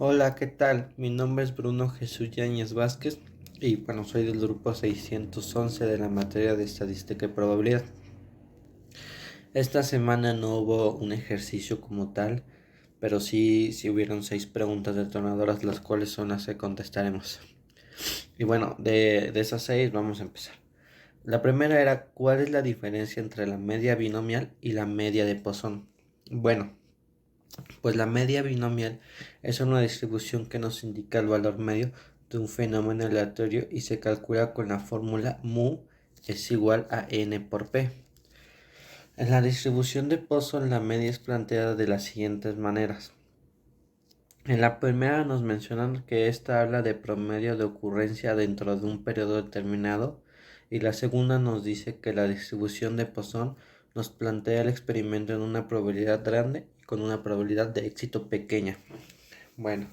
Hola, ¿qué tal? Mi nombre es Bruno Jesús Yáñez Vázquez y bueno, soy del grupo 611 de la materia de estadística y probabilidad. Esta semana no hubo un ejercicio como tal, pero sí hubieron 6 preguntas detonadoras, las cuales son las que contestaremos. Y bueno, de esas 6 vamos a empezar. La primera era, ¿cuál es la diferencia entre la media binomial y la media de Poisson? Bueno, pues la media binomial es una distribución que nos indica el valor medio de un fenómeno aleatorio y se calcula con la fórmula mu es igual a n por p. En la distribución de Poisson la media es planteada de las siguientes maneras. En la primera nos mencionan que esta habla de promedio de ocurrencia dentro de un periodo determinado y la segunda nos dice que la distribución de Poisson nos plantea el experimento en una probabilidad grande y con una probabilidad de éxito pequeña. Bueno,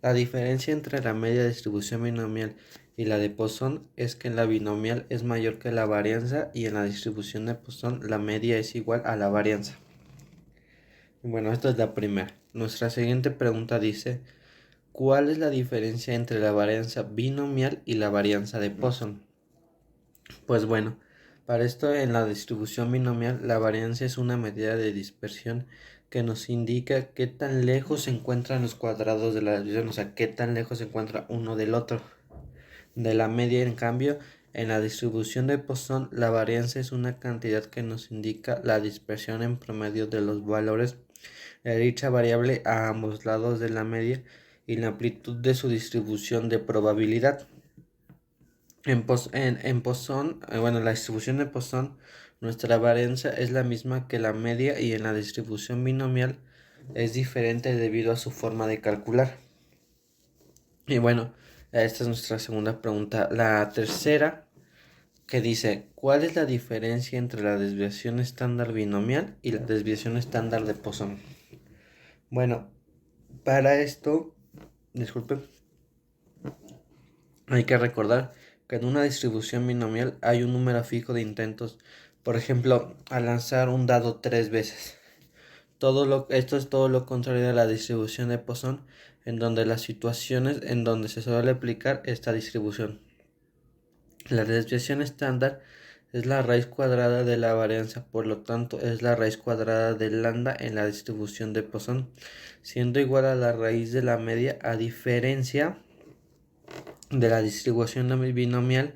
la diferencia entre la media distribución binomial y la de Poisson es que en la binomial es mayor que la varianza y en la distribución de Poisson la media es igual a la varianza. Bueno, esta es la primera. Nuestra siguiente pregunta dice, ¿cuál es la diferencia entre la varianza binomial y la varianza de Poisson? Pues bueno, para esto en la distribución binomial la varianza es una medida de dispersión que nos indica qué tan lejos se encuentran los cuadrados de la división, o sea, qué tan lejos se encuentra uno del otro. De la media, en cambio, en la distribución de Poisson, la varianza es una cantidad que nos indica la dispersión en promedio de los valores de dicha variable a ambos lados de la media y la amplitud de su distribución de probabilidad. En Poisson, la distribución de Poisson, nuestra varianza es la misma que la media y en la distribución binomial es diferente debido a su forma de calcular. Y bueno, esta es nuestra segunda pregunta. La tercera, que dice, ¿cuál es la diferencia entre la desviación estándar binomial y la desviación estándar de Poisson? Bueno, para esto, disculpe, hay que recordar que en una distribución binomial hay un número fijo de intentos. Por ejemplo, al lanzar un dado 3 veces. Esto es todo lo contrario a la distribución de Poisson, en donde las situaciones en donde se suele aplicar esta distribución. La desviación estándar es la raíz cuadrada de la varianza, por lo tanto es la raíz cuadrada de lambda en la distribución de Poisson, siendo igual a la raíz de la media, a diferencia de la distribución binomial,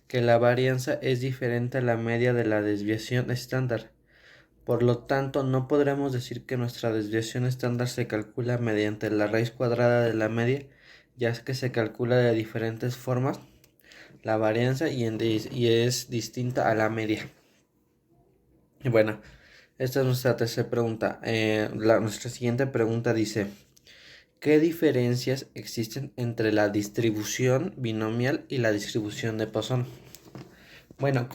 que la varianza es diferente a la media de la desviación estándar. Por lo tanto, no podremos decir que nuestra desviación estándar se calcula mediante la raíz cuadrada de la media, ya que se calcula de diferentes formas la varianza y es distinta a la media. Y bueno, esta es nuestra tercera pregunta. Nuestra siguiente pregunta dice, ¿qué diferencias existen entre la distribución binomial y la distribución de Poisson? Bueno,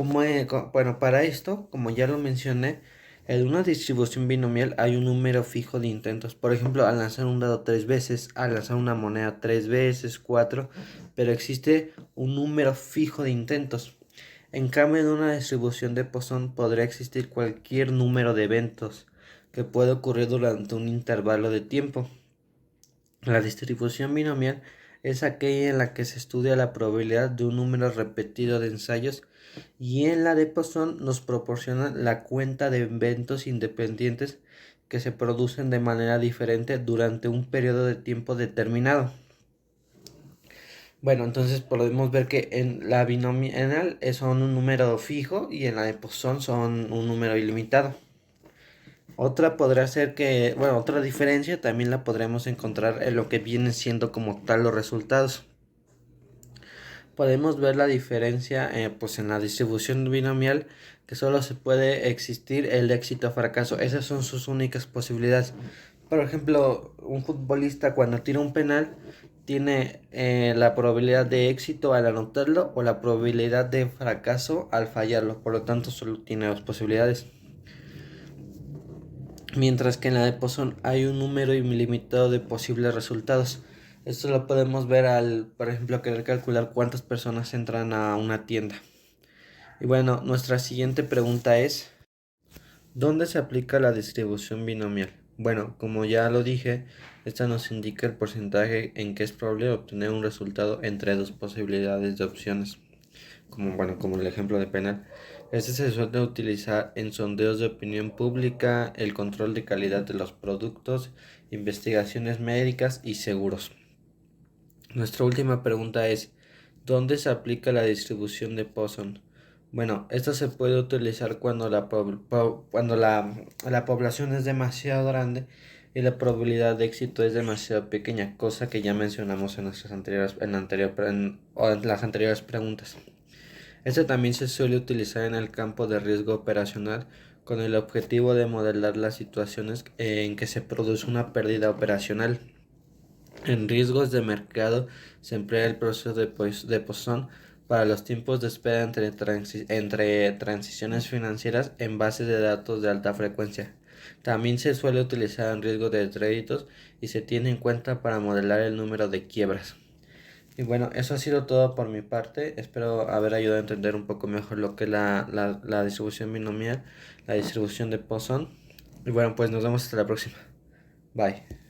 para esto, como ya lo mencioné, en una distribución binomial hay un número fijo de intentos. Por ejemplo, al lanzar un dado 3 veces, al lanzar una moneda 3 veces, 4, pero existe un número fijo de intentos. En cambio, en una distribución de Poisson podría existir cualquier número de eventos que puede ocurrir durante un intervalo de tiempo. La distribución binomial es aquella en la que se estudia la probabilidad de un número repetido de ensayos y en la de Poisson nos proporciona la cuenta de eventos independientes que se producen de manera diferente durante un periodo de tiempo determinado. Bueno, entonces podemos ver que en la binomial son un número fijo y en la de Poisson son un número ilimitado. Otra podrá ser que, otra diferencia también la podremos encontrar en lo que vienen siendo como tal los resultados. Podemos ver la diferencia en la distribución binomial, que solo se puede existir el éxito o fracaso. Esas son sus únicas posibilidades. Por ejemplo, un futbolista cuando tira un penal tiene la probabilidad de éxito al anotarlo o la probabilidad de fracaso al fallarlo. Por lo tanto, solo tiene dos posibilidades. Mientras que en la de Poisson hay un número ilimitado de posibles resultados. Esto lo podemos ver por ejemplo, querer calcular cuántas personas entran a una tienda. Y nuestra siguiente pregunta es, ¿dónde se aplica la distribución binomial? Bueno, como ya lo dije, esta nos indica el porcentaje en que es probable obtener un resultado entre dos posibilidades de opciones, como el ejemplo de penal. Este se suele utilizar en sondeos de opinión pública, el control de calidad de los productos, investigaciones médicas y seguros. Nuestra última pregunta es, ¿dónde se aplica la distribución de Poisson? Bueno, esta se puede utilizar cuando la población es demasiado grande y la probabilidad de éxito es demasiado pequeña, cosa que ya mencionamos en las anteriores preguntas. Este también se suele utilizar en el campo de riesgo operacional con el objetivo de modelar las situaciones en que se produce una pérdida operacional. En riesgos de mercado se emplea el proceso de Poisson para los tiempos de espera entre transiciones financieras en bases de datos de alta frecuencia. También se suele utilizar en riesgo de créditos y se tiene en cuenta para modelar el número de quiebras. Y bueno, eso ha sido todo por mi parte. Espero haber ayudado a entender un poco mejor lo que es la distribución binomial, la distribución de Poisson. Y bueno, pues nos vemos hasta la próxima. Bye.